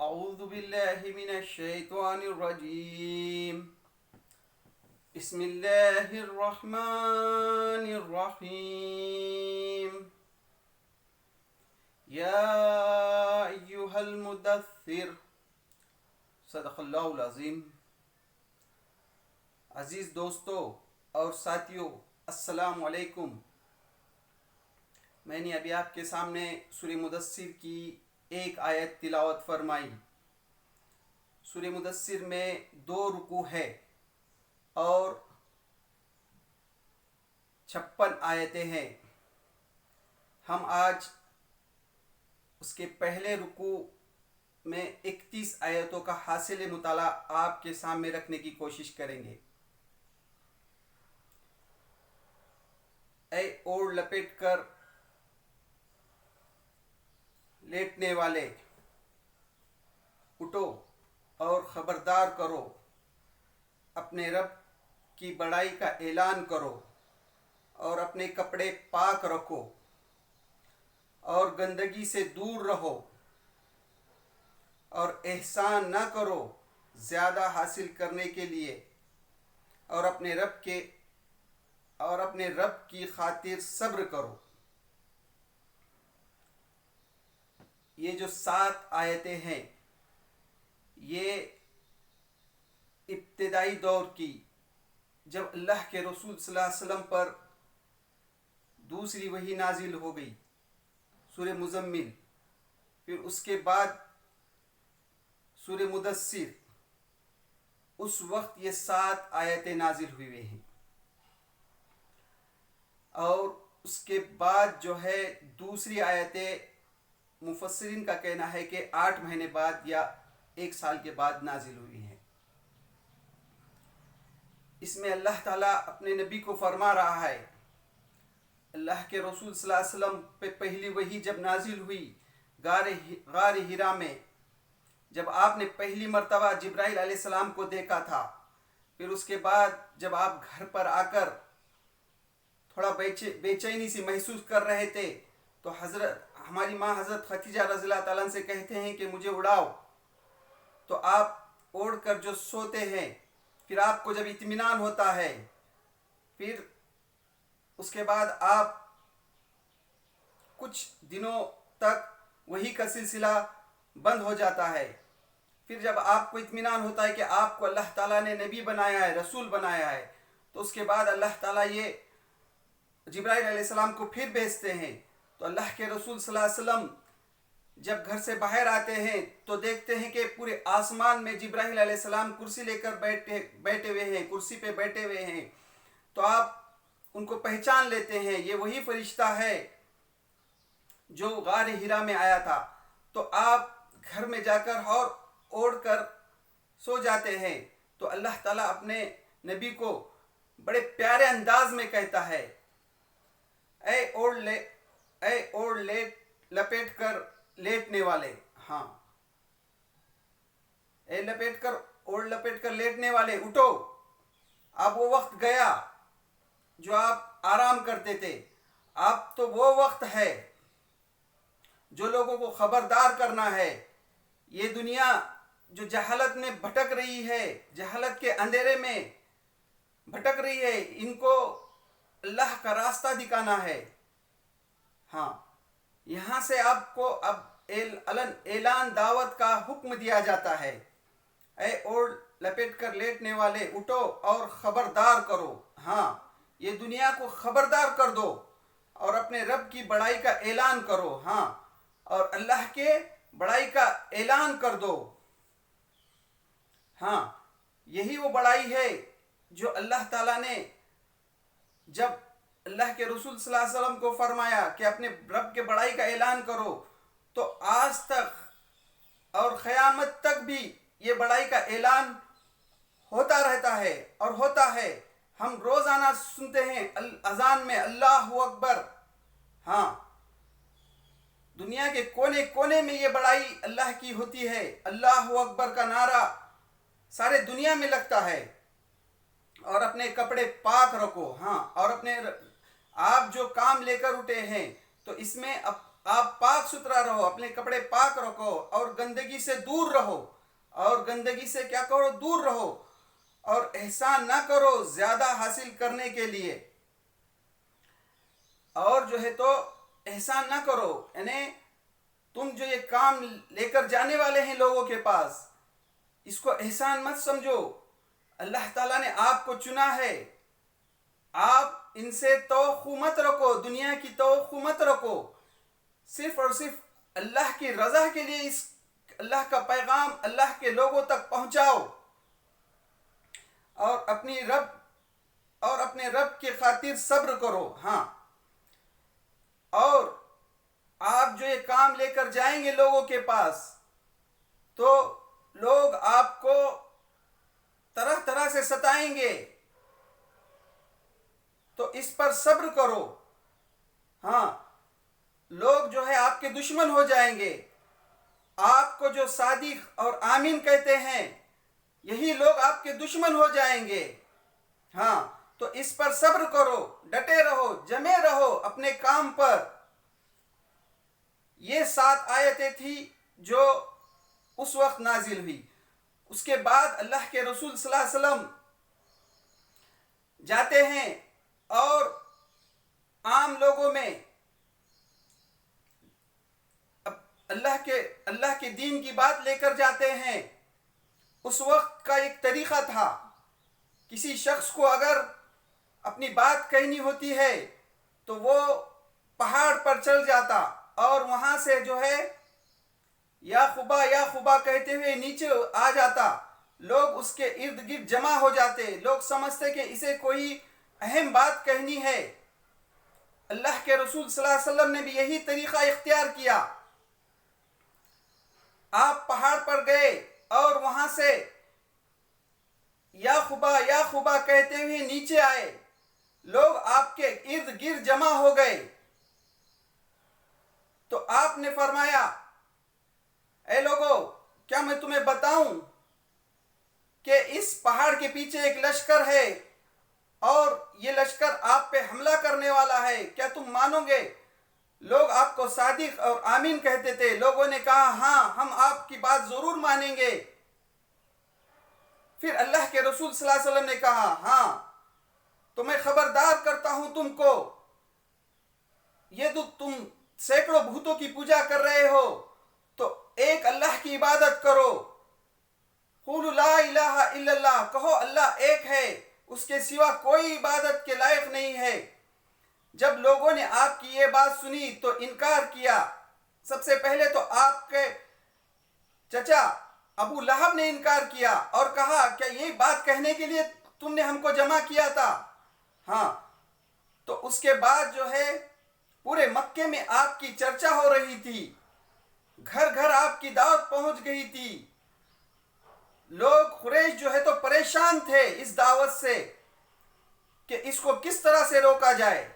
أعوذ بالله من الشيطان الرجيم. بسم الله الرحمن الرحيم. يا أيها المدثر صدق اللہ العظیم. عزیز دوستو اور ساتھیو، السلام علیکم. میں نے ابھی آپ کے سامنے سورہ مدثر کی ایک آیت تلاوت فرمائی. سورہ مدثر میں 2 رکوع ہے اور 56 آیتیں ہیں. ہم آج اس کے پہلے رکوع میں 31 آیتوں کا حاصل مطالعہ آپ کے سامنے رکھنے کی کوشش کریں گے. اے اوڑھ لپیٹ کر لیٹنے والے، اٹھو اور خبردار کرو، اپنے رب کی بڑائی کا اعلان کرو اور اپنے کپڑے پاک رکھو اور گندگی سے دور رہو اور احسان نہ کرو زیادہ حاصل کرنے کے لیے، اور اپنے رب کی خاطر صبر کرو. یہ جو 7 آیتیں ہیں یہ ابتدائی دور کی، جب اللہ کے رسول صلی اللہ علیہ وسلم پر دوسری وحی نازل ہو گئی، سورہ مزمل، پھر اس کے بعد سورہ مدثر، اس وقت یہ 7 آیتیں نازل ہوئی ہیں. اور اس کے بعد جو ہے دوسری آیتیں مفسرین کا کہنا ہے کہ 8 مہینے بعد یا 1 سال کے بعد نازل ہوئی ہیں. اس میں اللہ تعالیٰ اپنے نبی کو فرما رہا ہے، اللہ کے رسول صلی اللہ علیہ وسلم پہ پہلی وحی جب نازل ہوئی غار ہرا میں، جب آپ نے پہلی مرتبہ جبرائیل علیہ السلام کو دیکھا تھا، پھر اس کے بعد جب آپ گھر پر آ کر تھوڑا بے چینی سی محسوس کر رہے تھے تو ہماری ماں حضرت خدیجہ رضی اللہ تعالیٰ عنہ سے کہتے ہیں کہ مجھے اڑاؤ. تو آپ اوڑھ کر جو سوتے ہیں، پھر آپ کو جب اطمینان ہوتا ہے، پھر اس کے بعد آپ کچھ دنوں تک وحی کا سلسلہ بند ہو جاتا ہے. پھر جب آپ کو اطمینان ہوتا ہے کہ آپ کو اللہ تعالیٰ نے نبی بنایا ہے، رسول بنایا ہے، تو اس کے بعد اللہ تعالیٰ یہ جبرائیل علیہ السلام کو پھر بھیجتے ہیں. تو اللہ کے رسول صلی اللہ علیہ وسلم جب گھر سے باہر آتے ہیں تو دیکھتے ہیں کہ پورے آسمان میں جبرائیل علیہ السلام کرسی لے کر بیٹھے ہوئے ہیں، کرسی پہ بیٹھے ہوئے ہیں. تو آپ ان کو پہچان لیتے ہیں، یہ وہی فرشتہ ہے جو غار ہرا میں آیا تھا. تو آپ گھر میں جا کر اور اوڑھ کر سو جاتے ہیں. تو اللہ تعالیٰ اپنے نبی کو بڑے پیارے انداز میں کہتا ہے، اے اوڑھ لپیٹ کر لیٹنے والے. ہاں، اوڑھ لپیٹ کر لیٹنے والے، اٹھو. اب وہ وقت گیا جو آپ آرام کرتے تھے. اب تو وہ وقت ہے جو لوگوں کو خبردار کرنا ہے. یہ دنیا جو جہالت میں بھٹک رہی ہے، جہالت کے اندھیرے میں بھٹک رہی ہے، ان کو اللہ کا راستہ دکھانا ہے. ہاں، یہاں سے آپ کو اب اعلان دعوت کا حکم دیا جاتا ہے، اے اوڑھ لپیٹ کر لیٹنے والے، اٹھو اور خبردار کرو. ہاں، یہ دنیا کو خبردار کر دو اور اپنے رب کی بڑائی کا اعلان کرو. ہاں، اور اللہ کے بڑائی کا اعلان کر دو. ہاں، یہی وہ بڑائی ہے جو اللہ تعالیٰ نے جب اللہ کے رسول صلی اللہ علیہ وسلم کو فرمایا کہ اپنے رب کے بڑائی کا اعلان کرو، تو آج تک اور قیامت تک بھی یہ بڑائی کا اعلان ہوتا رہتا ہے اور ہوتا ہے. ہم روزانہ سنتے ہیں اذان میں اللہ اکبر. ہاں، دنیا کے کونے کونے میں یہ بڑائی اللہ کی ہوتی ہے. اللہ اکبر کا نعرہ سارے دنیا میں لگتا ہے. اور اپنے کپڑے پاک رکھو. ہاں، اور آپ جو کام لے کر اٹھے ہیں تو اس میں آپ پاک ستھرا رہو، اپنے کپڑے پاک رکھو اور گندگی سے دور رہو، اور گندگی سے کیا کرو؟ دور رہو، اور احسان نہ کرو زیادہ حاصل کرنے کے لیے، اور جو ہے تو احسان نہ کرو، یعنی تم جو یہ کام لے کر جانے والے ہیں لوگوں کے پاس، اس کو احسان مت سمجھو۔ اللہ تعالیٰ نے آپ کو چنا ہے، آپ ان سے توقع مت رکھو، دنیا کی توقع مت رکھو، صرف اور صرف اللہ کی رضا کے لیے اس اللہ کا پیغام اللہ کے لوگوں تک پہنچاؤ، اور اپنے رب کی خاطر صبر کرو۔ ہاں، اور آپ جو یہ کام لے کر جائیں گے لوگوں کے پاس، تو لوگ آپ کو طرح طرح سے ستائیں گے، تو اس پر صبر کرو۔ ہاں، لوگ جو ہے آپ کے دشمن ہو جائیں گے، آپ کو جو صادق اور آمین کہتے ہیں یہی لوگ آپ کے دشمن ہو جائیں گے۔ ہاں، تو اس پر صبر کرو، ڈٹے رہو، جمے رہو اپنے کام پر۔ یہ 7 آیتیں تھی جو اس وقت نازل ہوئی۔ اس کے بعد اللہ کے رسول صلی اللہ علیہ وسلم جاتے ہیں اور عام لوگوں میں اللہ کے دین کی بات لے کر جاتے ہیں۔ اس وقت کا ایک طریقہ تھا، کسی شخص کو اگر اپنی بات کہنی ہوتی ہے تو وہ پہاڑ پر چڑھ جاتا اور وہاں سے جو ہے یا خبا کہتے ہوئے نیچے آ جاتا، لوگ اس کے ارد گرد جمع ہو جاتے، لوگ سمجھتے کہ اسے کوئی اہم بات کہنی ہے۔ اللہ کے رسول صلی اللہ علیہ وسلم نے بھی یہی طریقہ اختیار کیا۔ آپ پہاڑ پر گئے اور وہاں سے یا خبا کہتے ہوئے نیچے آئے، لوگ آپ کے ارد گرد جمع ہو گئے، تو آپ نے فرمایا، اے لوگو، کیا میں تمہیں بتاؤں کہ اس پہاڑ کے پیچھے ایک لشکر ہے اور یہ لشکر آپ پہ حملہ کرنے والا ہے، کیا تم مانو گے؟ لوگ آپ کو صادق اور آمین کہتے تھے۔ لوگوں نے کہا، ہاں، ہم آپ کی بات ضرور مانیں گے۔ پھر اللہ کے رسول صلی اللہ علیہ وسلم نے کہا، ہاں، تو میں خبردار کرتا ہوں تم کو، یہ تو تم سینکڑوں بتوں کی پوجا کر رہے ہو، تو ایک اللہ کی عبادت کرو۔ قولوا لا الہ الا اللہ، کہو اللہ ایک ہے، اس کے سوا کوئی عبادت کے لائق نہیں ہے۔ جب لوگوں نے آپ کی یہ بات سنی تو انکار کیا۔ سب سے پہلے تو آپ کے چچا ابو لہب نے انکار کیا اور کہا، کیا یہ بات کہنے کے لیے تم نے ہم کو جمع کیا تھا؟ ہاں، تو اس کے بعد جو ہے پورے مکے میں آپ کی چرچا ہو رہی تھی، گھر گھر آپ کی دعوت پہنچ گئی تھی۔ لوگ قریش جو ہے تو پریشان تھے اس دعوت سے کہ اس کو کس طرح سے روکا جائے،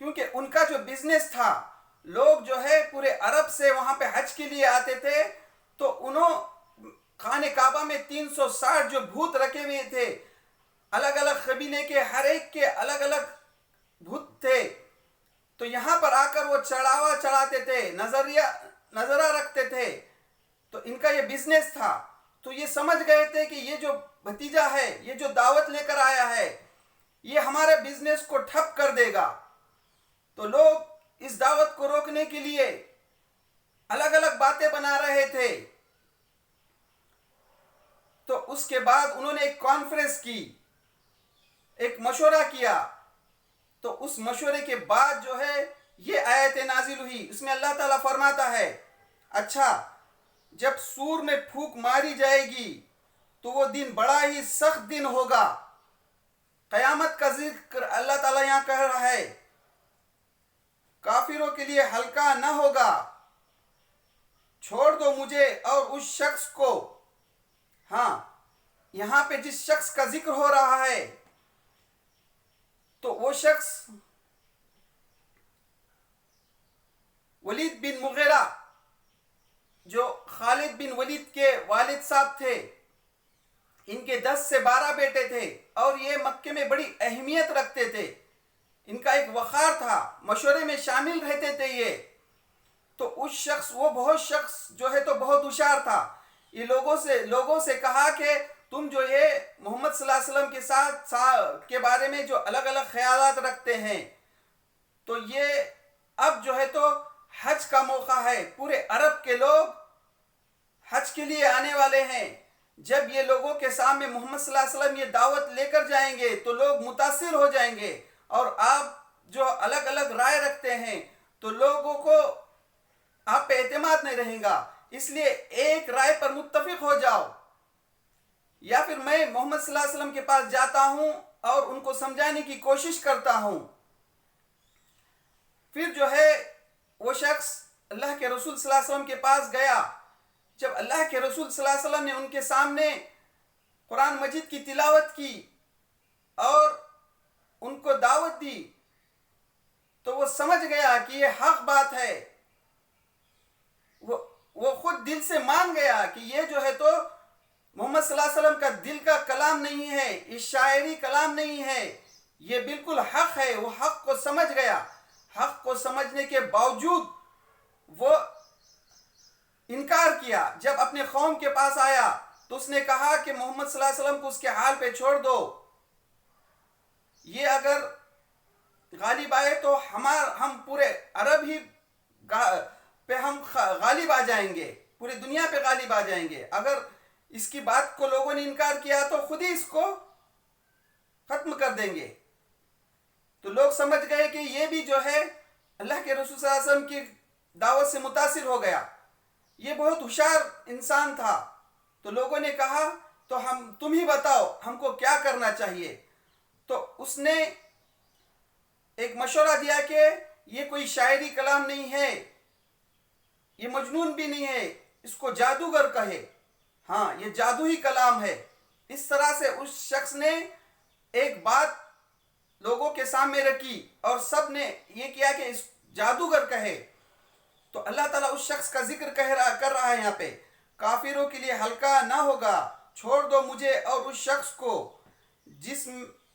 کیونکہ ان کا جو بزنس تھا، لوگ جو ہے پورے عرب سے وہاں پہ حج کے لیے آتے تھے، تو انہوں خانہ کعبہ میں 360 جو بھوت رکھے ہوئے تھے، الگ الگ قبیلے کے، ہر ایک کے الگ الگ بھوت تھے، تو یہاں پر آ کر وہ چڑھاوا چڑھاتے تھے، نظرہ رکھتے تھے، تو ان کا یہ بزنس تھا۔ تو یہ سمجھ گئے تھے کہ یہ جو بھتیجا ہے، یہ جو دعوت لے کر آیا ہے، یہ ہمارے بزنس کو ٹھپ کر دے گا۔ تو لوگ اس دعوت کو روکنے کے لیے الگ الگ باتیں بنا رہے تھے۔ تو اس کے بعد انہوں نے ایک کانفرنس کی، ایک مشورہ کیا، تو اس مشورے کے بعد جو ہے یہ آیت نازل ہوئی۔ اس میں اللہ تعالیٰ فرماتا ہے، اچھا، جب سور میں پھونک ماری جائے گی تو وہ دن بڑا ہی سخت دن ہوگا۔ قیامت کا ذکر اللہ تعالیٰ یہاں کہہ رہا ہے، کافروں کے لیے ہلکا نہ ہوگا۔ چھوڑ دو مجھے اور اس شخص کو۔ ہاں، یہاں پہ جس شخص کا ذکر ہو رہا ہے تو وہ شخص ولید بن مغیرہ، جو خالد بن ولید کے والد صاحب تھے، ان کے 10 سے 12 بیٹے تھے اور یہ مکے میں بڑی اہمیت رکھتے تھے، ان کا ایک وقار تھا، مشورے میں شامل رہتے تھے یہ۔ تو اس شخص وہ بہت شخص جو ہے تو بہت ہوشیار تھا. یہ لوگوں سے کہا کہ تم جو یہ محمد صلی اللہ علیہ وسلم کے ساتھ کے بارے میں جو الگ الگ خیالات رکھتے ہیں، تو یہ اب جو ہے تو حج کا موقع ہے، پورے عرب کے لوگ حج کے لیے آنے والے ہیں. جب یہ لوگوں کے سامنے محمد صلی اللہ علیہ وسلم یہ دعوت لے کر جائیں گے تو لوگ متاثر ہو جائیں گے، اور آپ جو الگ الگ رائے رکھتے ہیں تو لوگوں کو آپ پہ اعتماد نہیں رہے گا. اس لیے ایک رائے پر متفق ہو جاؤ، یا پھر میں محمد صلی اللہ علیہ وسلم کے پاس جاتا ہوں اور ان کو سمجھانے کی کوشش کرتا ہوں. پھر جو ہے وہ شخص اللہ کے رسول صلی اللہ علیہ وسلم کے پاس گیا. جب اللہ کے رسول صلی اللہ علیہ وسلم نے ان کے سامنے قرآن مجید کی تلاوت کی اور ان کو دعوت دی تو وہ سمجھ گیا کہ یہ حق بات ہے. وہ خود دل سے مان گیا کہ یہ جو ہے تو محمد صلی اللہ علیہ وسلم کا دل کا کلام نہیں ہے، یہ شاعری کلام نہیں ہے، یہ بالکل حق ہے. وہ حق کو سمجھ گیا. حق کو سمجھنے کے باوجود وہ انکار کیا. جب اپنے قوم کے پاس آیا تو اس نے کہا کہ محمد صلی اللہ علیہ وسلم کو اس کے حال پہ چھوڑ دو، یہ اگر غالب آئے تو ہم پورے عرب ہی پہ ہم غالب آ جائیں گے، پوری دنیا پہ غالب آ جائیں گے. اگر اس کی بات کو لوگوں نے انکار کیا تو خود ہی اس کو ختم کر دیں گے. تو لوگ سمجھ گئے کہ یہ بھی جو ہے اللہ کے رسول صلی اللہ علیہ وسلم کی دعوت سے متاثر ہو گیا. یہ بہت ہوشیار انسان تھا. تو لوگوں نے کہا تو تم ہی بتاؤ ہم کو کیا کرنا چاہیے. تو اس نے ایک مشورہ دیا کہ یہ کوئی شاعری کلام نہیں ہے، یہ مجنون بھی نہیں ہے، اس کو جادوگر کہے. ہاں، یہ جادوئی کلام ہے. اس طرح سے اس شخص نے ایک بات لوگوں کے سامنے رکھی اور سب نے یہ کیا کہ اس جادوگر کہے. تو اللہ تعالیٰ اس شخص کا ذکر کر رہا ہے یہاں پہ، کافروں کے لیے ہلکا نہ ہوگا، چھوڑ دو مجھے اور اس شخص کو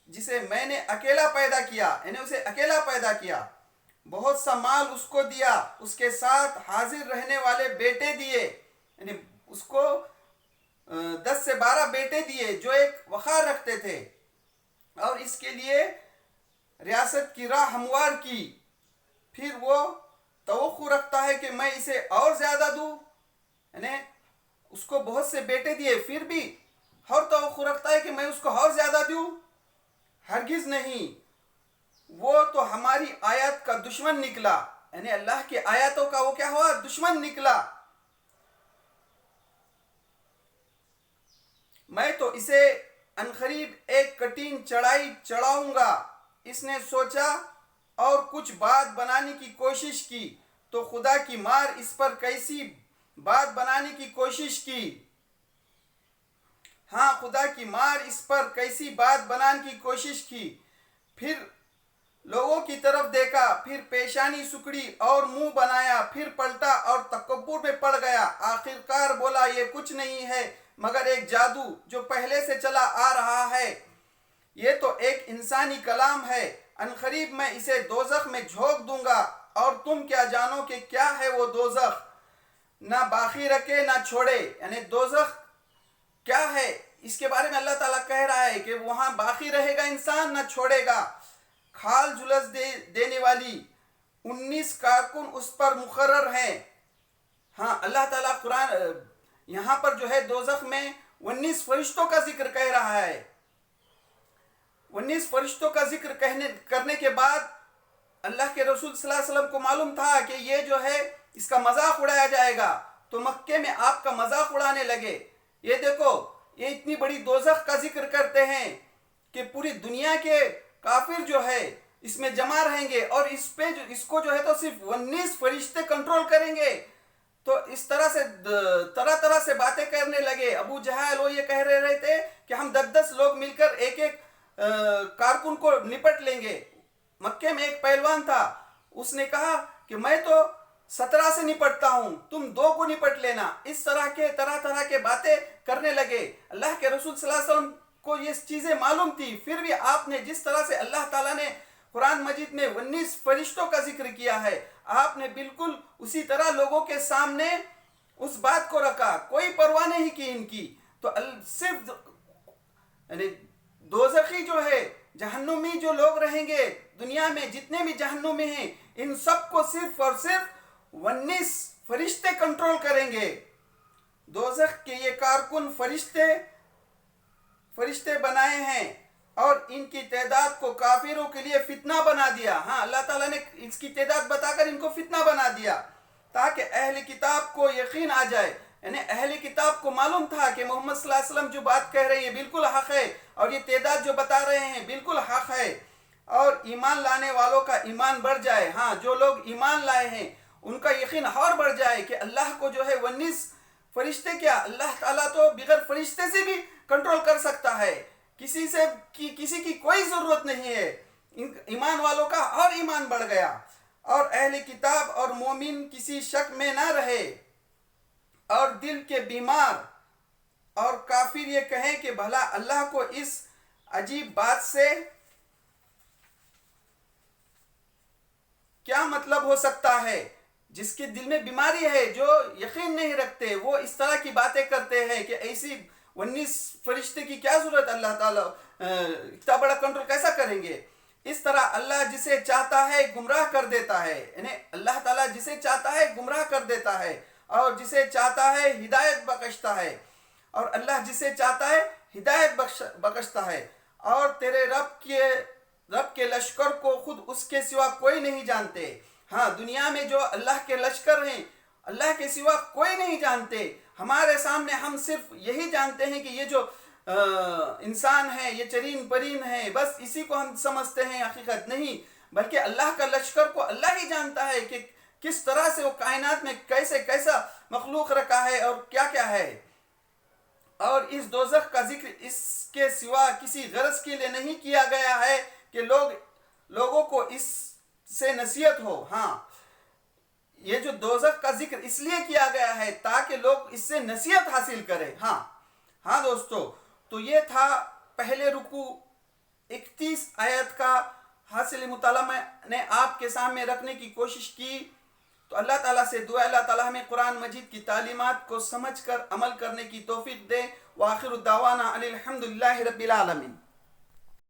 جسے میں نے اکیلا پیدا کیا، یعنی اسے اکیلا پیدا کیا. بہت سا مال اس کو دیا، اس کے ساتھ حاضر رہنے والے بیٹے دیے، یعنی اس کو 10 سے 12 بیٹے دیے جو ایک وقار رکھتے تھے، اور اس کے لیے ریاست کی راہ ہموار کی. پھر وہ توقع رکھتا ہے کہ میں اسے اور زیادہ دوں، یعنی اس کو بہت سے بیٹے دیے پھر بھی اور توقع رکھتا ہے کہ میں اس کو اور زیادہ دوں. ہرگز نہیں. وہ تو ہماری آیات کا دشمن نکلا، یعنی اللہ کی آیاتوں کا وہ کیا ہوا؟ دشمن نکلا. میں تو اسے عنقریب ایک کٹھن چڑھائی چڑھاؤں گا. اس نے سوچا اور کچھ بات بنانے کی کوشش کی تو خدا کی مار اس پر کیسی بات بنانے کی کوشش کی. ہاں، خدا کی مار اس پر کیسی بات بنانے کی کوشش کی. پھر لوگوں کی طرف دیکھا، پھر پیشانی سکڑی اور منہ بنایا، پھر پلٹا اور تکبر میں پڑ گیا. آخرکار بولا یہ کچھ نہیں ہے مگر ایک جادو جو پہلے سے چلا آ رہا ہے. یہ تو ایک انسانی کلام ہے. عنقریب میں اسے دوزخ میں جھونک دوں گا اور تم کیا جانو کہ کیا ہے وہ دوزخ. نہ باقی رکھے نہ چھوڑے، یعنی دوزخ کیا ہے اس کے بارے میں اللہ تعالیٰ کہہ رہا ہے کہ وہاں باقی رہے گا انسان، نہ چھوڑے گا. کھال جلس دینے والی 19 کارکن اس پر مقرر ہیں. ہاں، اللہ تعالیٰ قرآن یہاں پر جو ہے دوزخ میں 19 فرشتوں کا ذکر کہہ رہا ہے. 19 فرشتوں کا ذکر کرنے کے بعد اللہ کے رسول صلی اللہ علیہ وسلم کو معلوم تھا کہ یہ جو ہے اس کا مذاق اڑایا جائے گا، تو مکے میں آپ کا مذاق اڑانے لگے. یہ دیکھو، یہ اتنی بڑی دوزخ کا ذکر کرتے ہیں کہ پوری دنیا کے کافر جو ہے اس میں جمع رہیں گے، اور اس کو جو ہے تو صرف 19 فرشتے کنٹرول کریں گے. تو اس طرح سے طرح طرح سے باتیں کرنے لگے. ابو جہل وہ یہ کہہ رہے تھے کہ ہم 10 لوگ مل کر ایک کارکن کو نپٹ لیں گے. مکے میں ایک پہلوان تھا، اس نے کہا کہ میں تو 17 سے نپٹتا ہوں، تم 2 کو نپٹ لینا. اس طرح کے باتیں کرنے لگے. اللہ کے رسول صلی اللہ علیہ وسلم کو یہ چیزیں معلوم تھی، پھر بھی آپ نے جس طرح سے اللہ تعالیٰ نے قرآن مجید میں 19 فرشتوں کا ذکر کیا ہے. آپ نے بالکل اسی طرح لوگوں کے سامنے اس بات کو رکھا, کوئی پرواہ نہیں کی ان کی. تو صرف یعنی دوزخی جو ہے, جہنمی جو لوگ رہیں گے دنیا میں, جتنے بھی جہنمی ہیں, ان سب کو صرف اور صرف 19 فرشتے کنٹرول کریں گے. دوزخ کے یہ کارکن فرشتے بنائے ہیں اور ان کی تعداد کو کافروں کے لیے فتنہ بنا دیا. ہاں, اللہ تعالیٰ نے اس کی تعداد بتا کر ان کو فتنہ بنا دیا تاکہ اہل کتاب کو یقین آ جائے. یعنی اہل کتاب کو معلوم تھا کہ محمد صلی اللہ علیہ وسلم جو بات کہہ رہے ہیں بالکل حق ہے, اور یہ تعداد جو بتا رہے ہیں بالکل حق ہے, اور ایمان لانے والوں کا ایمان بڑھ جائے. ہاں, جو لوگ ایمان لائے ہیں ان کا یقین اور بڑھ جائے کہ اللہ کو جو ہے 19 فرشتے کیا, اللہ تعالیٰ تو بغیر فرشتے سے بھی کنٹرول کر سکتا ہے. کسی کی کوئی ضرورت نہیں ہے. ایمان والوں کا اور ایمان بڑھ گیا, اور اہل کتاب اور مومن کسی شک میں نہ رہے, اور دل کے بیمار اور کافر یہ کہیں کہ بھلا اللہ کو اس عجیب بات سے کیا مطلب ہو سکتا ہے. جس کے دل میں بیماری ہے, جو یقین نہیں رکھتے, وہ اس طرح کی باتیں کرتے ہیں کہ ایسی 19 فرشتے کی کیا ضرورت, اللہ تعالیٰ اتنا بڑا کنٹرول کیسا کریں گے. اس طرح اللہ جسے چاہتا ہے گمراہ کر دیتا ہے. یعنی اللہ تعالیٰ جسے چاہتا ہے گمراہ کر دیتا ہے, اور جسے چاہتا ہے ہدایت بخشتا ہے, اور اللہ جسے چاہتا ہے ہدایت بخشتا ہے. اور تیرے رب کے لشکر کو خود اس کے سوا کوئی نہیں جانتے. ہاں, دنیا میں جو اللہ کے لشکر ہیں اللہ کے سوا کوئی نہیں جانتے. ہمارے سامنے ہم صرف یہی جانتے ہیں کہ یہ جو انسان ہے یہ چرین پرین ہے, بس اسی کو ہم سمجھتے ہیں, حقیقت نہیں. بلکہ اللہ کا لشکر کو اللہ ہی جانتا ہے کہ کس طرح سے وہ کائنات میں کیسا مخلوق رکھا ہے اور کیا کیا ہے. اور اس دوزخ کا ذکر اس کے سوا کسی غرض کے لیے نہیں کیا گیا ہے کہ لوگوں کو اس سے نصیحت ہو. ہاں, یہ جو دوزخ کا ذکر اس لیے کیا گیا ہے تاکہ لوگ اس سے نصیحت حاصل کریں. ہاں دوستو, تو یہ تھا پہلے رکوع 31 آیت کا حاصل مطالعہ میں نے آپ کے سامنے رکھنے کی کوشش کی. تو اللہ تعالیٰ سے دعا اللہ تعالیٰ ہمیں قرآن مجید کی تعلیمات کو سمجھ کر عمل کرنے کی توفیق دے. وآخر الدعوانا ان الحمد للہ رب العالمین.